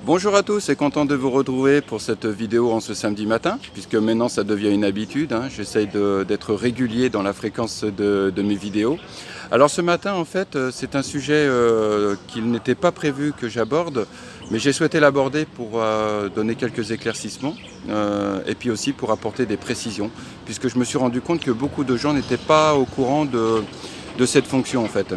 Bonjour à tous et content de vous retrouver pour cette vidéo en ce samedi matin, puisque maintenant ça devient une habitude, j'essaye d'être régulier dans la fréquence de mes vidéos. Alors ce matin en fait c'est un sujet qu'il n'était pas prévu que j'aborde, mais j'ai souhaité l'aborder pour donner quelques éclaircissements et puis aussi pour apporter des précisions, puisque je me suis rendu compte que beaucoup de gens n'étaient pas au courant de cette fonction en fait.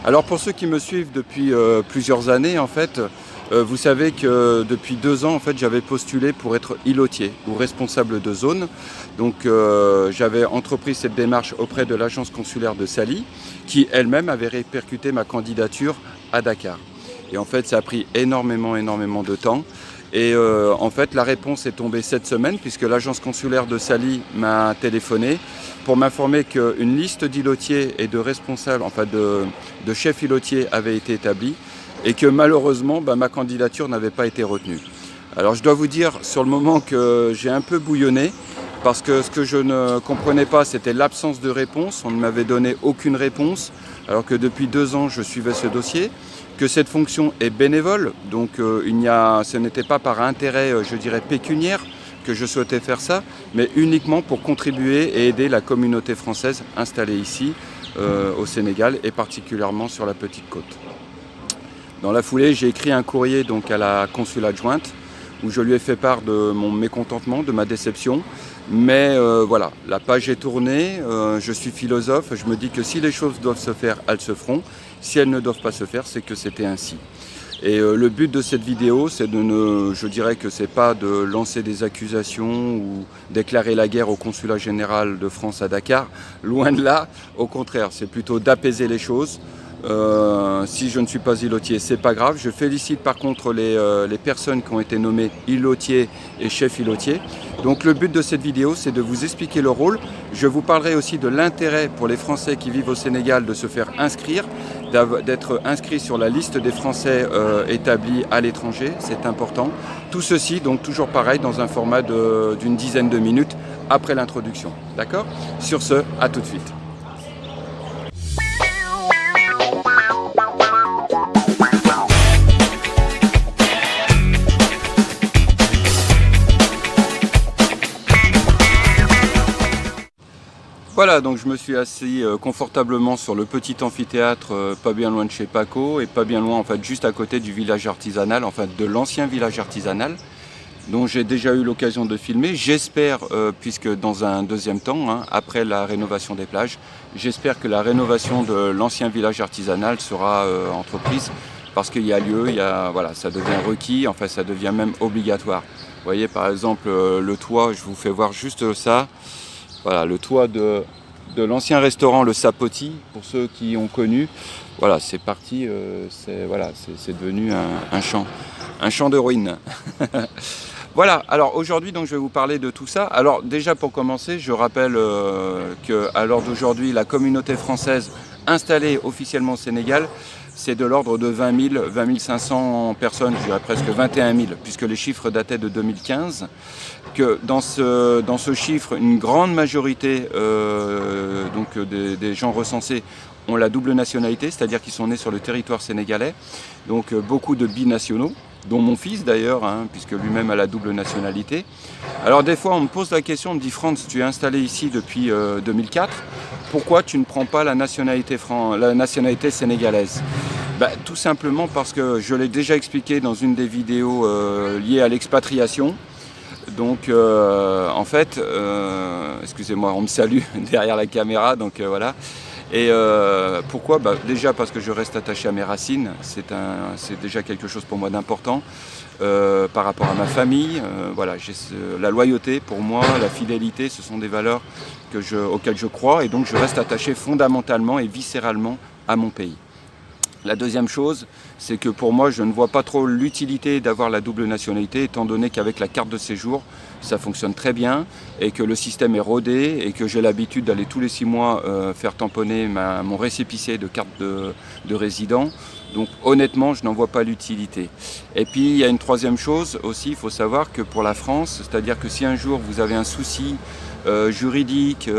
Alors pour ceux qui me suivent depuis plusieurs années en fait, vous savez que depuis 2 ans, en fait, j'avais postulé pour être îlotier ou responsable de zone. Donc j'avais entrepris cette démarche auprès de l'agence consulaire de Sali, qui elle-même avait répercuté ma candidature à Dakar. Et en fait, ça a pris énormément de temps. Et en fait, la réponse est tombée cette semaine, puisque l'agence consulaire de Sali m'a téléphoné pour m'informer qu'une liste d'îlotiers et de responsables, enfin de chefs îlotiers avait été établie, et que malheureusement ma candidature n'avait pas été retenue. Alors je dois vous dire sur le moment que j'ai un peu bouillonné, parce que ce que je ne comprenais pas, c'était l'absence de réponse. On ne m'avait donné aucune réponse, alors que depuis 2 ans je suivais ce dossier, que cette fonction est bénévole, donc ce n'était pas par intérêt, je dirais, pécuniaire que je souhaitais faire ça, mais uniquement pour contribuer et aider la communauté française installée ici au Sénégal et particulièrement sur la Petite Côte. Dans la foulée, j'ai écrit un courrier donc à la consul adjointe où je lui ai fait part de mon mécontentement, de ma déception. Mais voilà, la page est tournée, je suis philosophe, je me dis que si les choses doivent se faire, elles se feront. Si elles ne doivent pas se faire, c'est que c'était ainsi. Et le but de cette vidéo, c'est je dirais que c'est pas de lancer des accusations ou déclarer la guerre au consulat général de France à Dakar. Loin de là, au contraire, c'est plutôt d'apaiser les choses. Si je ne suis pas îlotier, c'est pas grave. Je félicite par contre les personnes qui ont été nommées îlotiers et chefs îlotiers. Donc le but de cette vidéo, c'est de vous expliquer le rôle. Je vous parlerai aussi de l'intérêt pour les Français qui vivent au Sénégal de se faire inscrire, d'être inscrits sur la liste des Français établis à l'étranger, c'est important. Tout ceci, donc toujours pareil, dans un format d'une dizaine de minutes après l'introduction. D'accord ? Sur ce, à tout de suite. Voilà, donc je me suis assis confortablement sur le petit amphithéâtre, pas bien loin de chez Paco et pas bien loin, en fait, juste à côté du village artisanal, enfin de l'ancien village artisanal, dont j'ai déjà eu l'occasion de filmer. J'espère, puisque dans un deuxième temps, après la rénovation des plages, j'espère que la rénovation de l'ancien village artisanal sera entreprise, parce qu'il y a lieu, voilà, ça devient requis, enfin ça devient même obligatoire. Vous voyez par exemple le toit, je vous fais voir juste ça. Voilà, le toit de l'ancien restaurant Le Sapoti, pour ceux qui ont connu. Voilà, c'est parti, c'est devenu un champ de ruines. Voilà, alors aujourd'hui, donc, je vais vous parler de tout ça. Alors déjà pour commencer, je rappelle qu'à l'heure d'aujourd'hui, la communauté française installée officiellement au Sénégal, c'est de l'ordre de 20 500 personnes, je dirais presque 21 000, puisque les chiffres dataient de 2015. Que dans ce chiffre, une grande majorité des gens recensés ont la double nationalité, c'est-à-dire qu'ils sont nés sur le territoire sénégalais. Donc beaucoup de binationaux, dont mon fils d'ailleurs, puisque lui-même a la double nationalité. Alors des fois on me pose la question, on me dit Franz, tu es installé ici depuis 2004, pourquoi tu ne prends pas la nationalité sénégalaise ? Tout simplement parce que je l'ai déjà expliqué dans une des vidéos liées à l'expatriation. Donc en fait, excusez-moi, on me salue derrière la caméra, donc voilà. Et pourquoi ? Déjà parce que je reste attaché à mes racines, c'est déjà quelque chose pour moi d'important par rapport à ma famille. Voilà, la loyauté pour moi, la fidélité, ce sont des valeurs auxquelles je crois et donc je reste attaché fondamentalement et viscéralement à mon pays. La deuxième chose, c'est que pour moi, je ne vois pas trop l'utilité d'avoir la double nationalité, étant donné qu'avec la carte de séjour, ça fonctionne très bien et que le système est rodé et que j'ai l'habitude d'aller tous les 6 mois faire tamponner mon récépissé de carte de résident. Donc honnêtement, je n'en vois pas l'utilité. Et puis il y a une troisième chose aussi, il faut savoir que pour la France, c'est-à-dire que si un jour vous avez un souci juridique,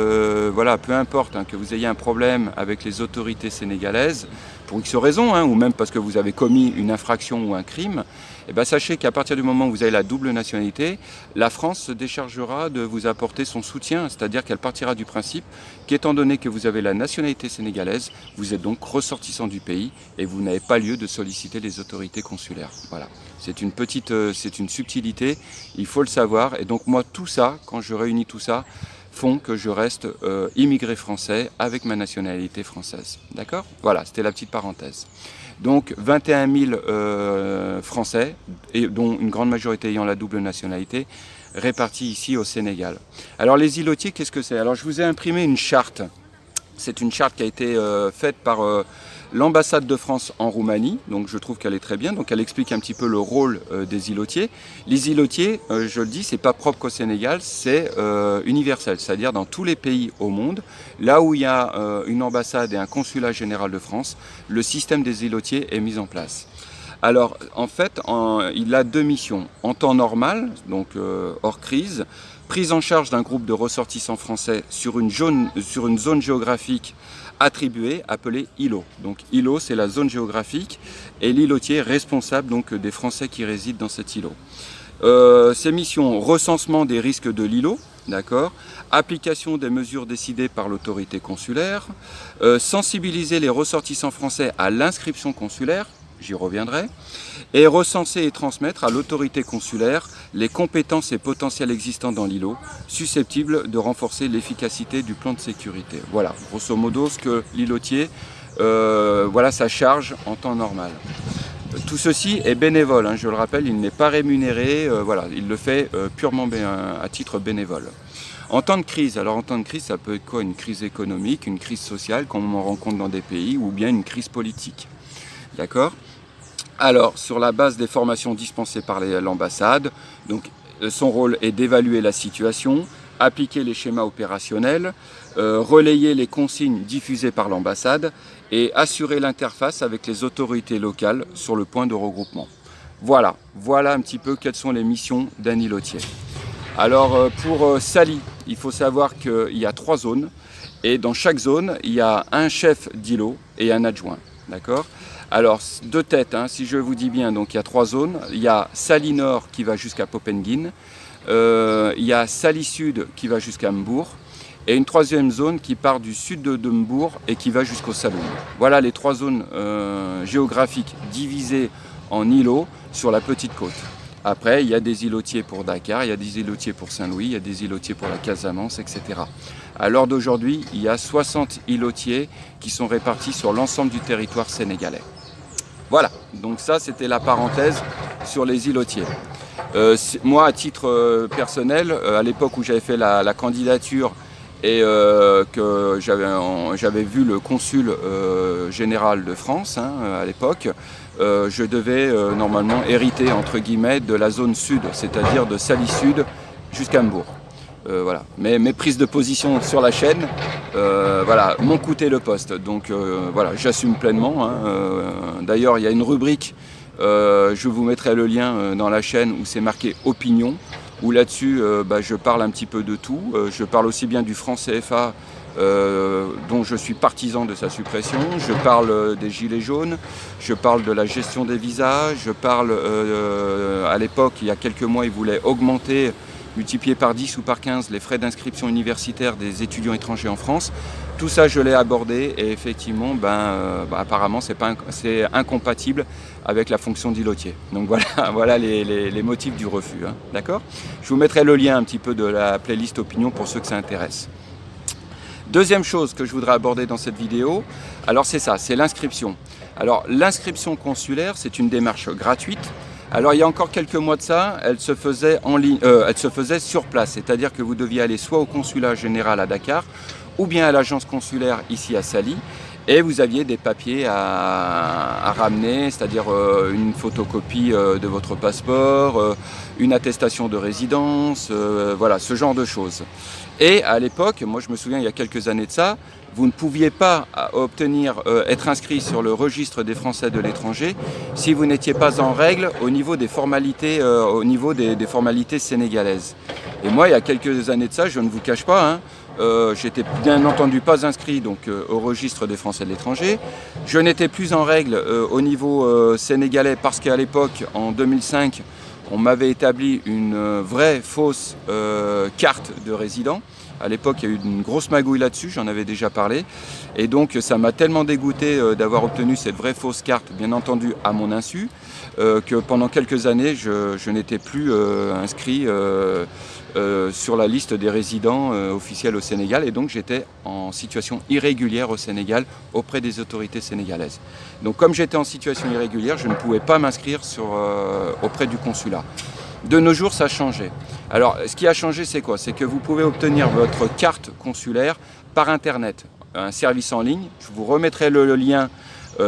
voilà, peu importe, hein, que vous ayez un problème avec les autorités sénégalaises, pour X raisons, hein, ou même parce que vous avez commis une infraction ou un crime, eh ben, sachez qu'à partir du moment où vous avez la double nationalité, la France se déchargera de vous apporter son soutien, c'est-à-dire qu'elle partira du principe qu'étant donné que vous avez la nationalité sénégalaise, vous êtes donc ressortissant du pays et vous n'avez pas lieu de solliciter les autorités consulaires. Voilà. C'est une subtilité, il faut le savoir. Et donc moi, tout ça, quand je réunis tout ça, font que je reste immigré français avec ma nationalité française. D'accord ? Voilà, c'était la petite parenthèse. Donc 21 000 Français, et dont une grande majorité ayant la double nationalité, répartis ici au Sénégal. Alors les îlotiers, qu'est-ce que c'est ? Alors je vous ai imprimé une charte. C'est une charte qui a été faite par l'ambassade de France en Roumanie, donc je trouve qu'elle est très bien, donc elle explique un petit peu le rôle des îlotiers. Les îlotiers, je le dis, c'est pas propre qu'au Sénégal, c'est universel, c'est-à-dire dans tous les pays au monde, là où il y a une ambassade et un consulat général de France, le système des îlotiers est mis en place. Alors en fait, il a 2 missions. En temps normal, donc hors crise, prise en charge d'un groupe de ressortissants français sur une zone géographique attribuée, appelée îlot. Donc îlot, c'est la zone géographique et l'îlotier est responsable donc des Français qui résident dans cet îlot. Ces missions, recensement des risques de l'îlot, d'accord, application des mesures décidées par l'autorité consulaire, sensibiliser les ressortissants français à l'inscription consulaire, j'y reviendrai, et recenser et transmettre à l'autorité consulaire les compétences et potentiels existants dans l'îlot, susceptibles de renforcer l'efficacité du plan de sécurité. Voilà, grosso modo, ce que l'îlotier, voilà sa charge en temps normal. Tout ceci est bénévole, hein, je le rappelle, il n'est pas rémunéré, voilà, il le fait purement à titre bénévole. En temps de crise, alors en temps de crise, ça peut être quoi? Une crise économique, une crise sociale, comme on rencontre dans des pays, ou bien une crise politique. D'accord ? Alors, sur la base des formations dispensées par l'ambassade, donc son rôle est d'évaluer la situation, appliquer les schémas opérationnels, relayer les consignes diffusées par l'ambassade et assurer l'interface avec les autorités locales sur le point de regroupement. Voilà un petit peu quelles sont les missions d'un îlotier. Alors pour Sali, il faut savoir qu'il y a 3 zones et dans chaque zone, il y a un chef d'îlot et un adjoint. D'accord ? Alors, de tête, hein, si je vous dis bien, donc il y a 3 zones. Il y a Sali Nord qui va jusqu'à Popenguine, il y a Sali Sud qui va jusqu'à Mbour, et une 3e zone qui part du sud de Mbour et qui va jusqu'au Saloum. Voilà les 3 zones géographiques divisées en îlots sur la petite côte. Après, il y a des îlotiers pour Dakar, il y a des îlotiers pour Saint-Louis, il y a des îlotiers pour la Casamance, etc. À l'heure d'aujourd'hui, il y a 60 îlotiers qui sont répartis sur l'ensemble du territoire sénégalais. Voilà, donc ça c'était la parenthèse sur les îlotiers. Moi, à titre personnel, à l'époque où j'avais fait la candidature et que j'avais vu le consul général de France à l'époque, je devais normalement hériter entre guillemets de la zone sud, c'est-à-dire de Sali Sud jusqu'à Mbour. Voilà. Mes prises de position sur la chaîne voilà, m'ont coûté le poste, donc voilà, j'assume pleinement. D'ailleurs, il y a une rubrique, je vous mettrai le lien dans la chaîne où c'est marqué opinion, où là-dessus je parle un petit peu de tout. Je parle aussi bien du franc CFA dont je suis partisan de sa suppression, je parle des gilets jaunes, je parle de la gestion des visas, je parle à l'époque, il y a quelques mois, ils voulaient augmenter, multiplier par 10 ou par 15 les frais d'inscription universitaire des étudiants étrangers en France. Tout ça, je l'ai abordé et effectivement, apparemment, c'est incompatible avec la fonction d'îlotier. Donc voilà les motifs du refus. D'accord ? Je vous mettrai le lien un petit peu de la playlist opinion pour ceux que ça intéresse. Deuxième chose que je voudrais aborder dans cette vidéo, alors c'est ça, c'est l'inscription. Alors l'inscription consulaire, c'est une démarche gratuite. Alors il y a encore quelques mois de ça, elle se faisait en ligne, elle se faisait sur place, c'est-à-dire que vous deviez aller soit au consulat général à Dakar, ou bien à l'agence consulaire ici à Sali, Et vous aviez des papiers à ramener, c'est-à-dire une photocopie de votre passeport, une attestation de résidence, voilà, ce genre de choses. Et à l'époque, moi je me souviens il y a quelques années de ça, vous ne pouviez pas être inscrit sur le registre des Français de l'étranger si vous n'étiez pas en règle au niveau des formalités, des formalités sénégalaises. Et moi, il y a quelques années de ça, je ne vous cache pas, hein, j'étais bien entendu pas inscrit au registre des Français de l'étranger. Je n'étais plus en règle au niveau sénégalais parce qu'à l'époque, en 2005, on m'avait établi une vraie fausse carte de résident. À l'époque, il y a eu une grosse magouille là-dessus, j'en avais déjà parlé. Et donc, ça m'a tellement dégoûté d'avoir obtenu cette vraie fausse carte, bien entendu à mon insu, que pendant quelques années, je n'étais plus inscrit sur la liste des résidents officiels au Sénégal. Et donc, j'étais en situation irrégulière au Sénégal auprès des autorités sénégalaises. Donc, comme j'étais en situation irrégulière, je ne pouvais pas m'inscrire auprès du consulat. De nos jours, ça a changé. Alors, ce qui a changé, c'est quoi? C'est que vous pouvez obtenir votre carte consulaire par Internet, un service en ligne. Je vous remettrai le lien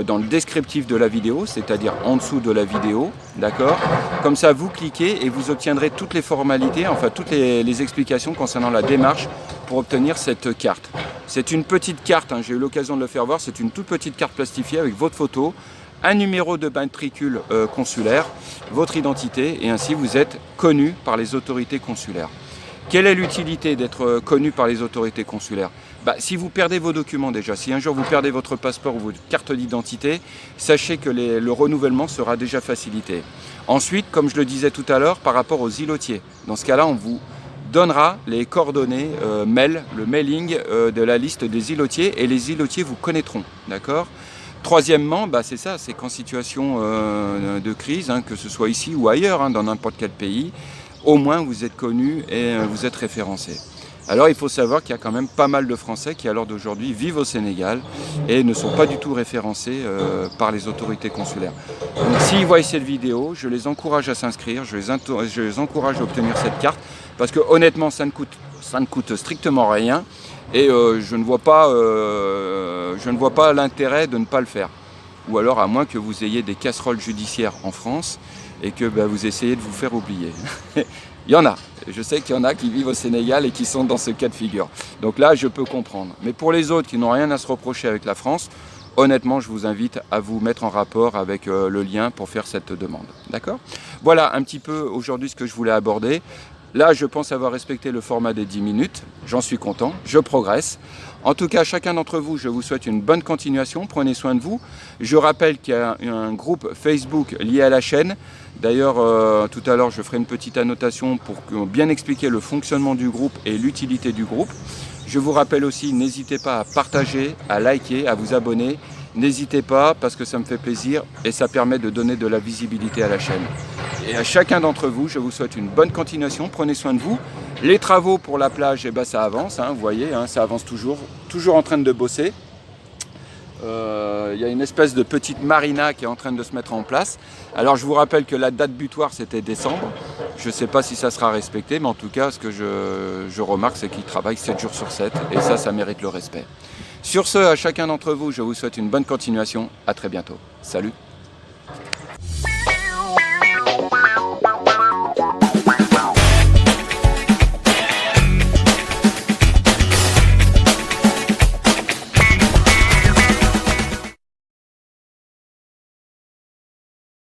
dans le descriptif de la vidéo, c'est-à-dire en dessous de la vidéo, d'accord? Comme ça, vous cliquez et vous obtiendrez toutes les formalités, enfin toutes les explications concernant la démarche pour obtenir cette carte. C'est une petite carte, hein, j'ai eu l'occasion de le faire voir, c'est une toute petite carte plastifiée avec votre photo, un numéro de matricule consulaire, votre identité, et ainsi vous êtes connu par les autorités consulaires. Quelle est l'utilité d'être connu par les autorités consulaires? Si vous perdez vos documents déjà, si un jour vous perdez votre passeport ou votre carte d'identité, sachez que le renouvellement sera déjà facilité. Ensuite, comme je le disais tout à l'heure, par rapport aux îlotiers, dans ce cas-là, on vous donnera les coordonnées le mailing de la liste des îlotiers, et les îlotiers vous connaîtront, d'accord? Troisièmement, c'est ça, c'est qu'en situation de crise, hein, que ce soit ici ou ailleurs, hein, dans n'importe quel pays, au moins vous êtes connu et vous êtes référencé. Alors il faut savoir qu'il y a quand même pas mal de Français qui à l'heure d'aujourd'hui vivent au Sénégal et ne sont pas du tout référencés par les autorités consulaires. Donc s'ils voient cette vidéo, je les encourage à s'inscrire, je les encourage à obtenir cette carte, parce que honnêtement ça ne coûte strictement rien. Et je ne vois pas l'intérêt de ne pas le faire. Ou alors à moins que vous ayez des casseroles judiciaires en France et que vous essayez de vous faire oublier. Il y en a. Je sais qu'il y en a qui vivent au Sénégal et qui sont dans ce cas de figure. Donc là, je peux comprendre. Mais pour les autres qui n'ont rien à se reprocher avec la France, honnêtement, je vous invite à vous mettre en rapport avec le lien pour faire cette demande. D'accord? Voilà un petit peu aujourd'hui ce que je voulais aborder. Là, je pense avoir respecté le format des 10 minutes. J'en suis content, je progresse. En tout cas, chacun d'entre vous, je vous souhaite une bonne continuation. Prenez soin de vous. Je rappelle qu'il y a un groupe Facebook lié à la chaîne. D'ailleurs, tout à l'heure, je ferai une petite annotation pour bien expliquer le fonctionnement du groupe et l'utilité du groupe. Je vous rappelle aussi, n'hésitez pas à partager, à liker, à vous abonner. N'hésitez pas, parce que ça me fait plaisir et ça permet de donner de la visibilité à la chaîne. Et à chacun d'entre vous, je vous souhaite une bonne continuation, prenez soin de vous. Les travaux pour la plage, ça avance, hein, vous voyez, hein, ça avance toujours en train de bosser. Il y a une espèce de petite marina qui est en train de se mettre en place. Alors je vous rappelle que la date butoir c'était décembre. Je ne sais pas si ça sera respecté, mais en tout cas ce que je remarque c'est qu'ils travaillent 7 jours sur 7 et ça mérite le respect. Sur ce, à chacun d'entre vous, je vous souhaite une bonne continuation. À très bientôt. Salut!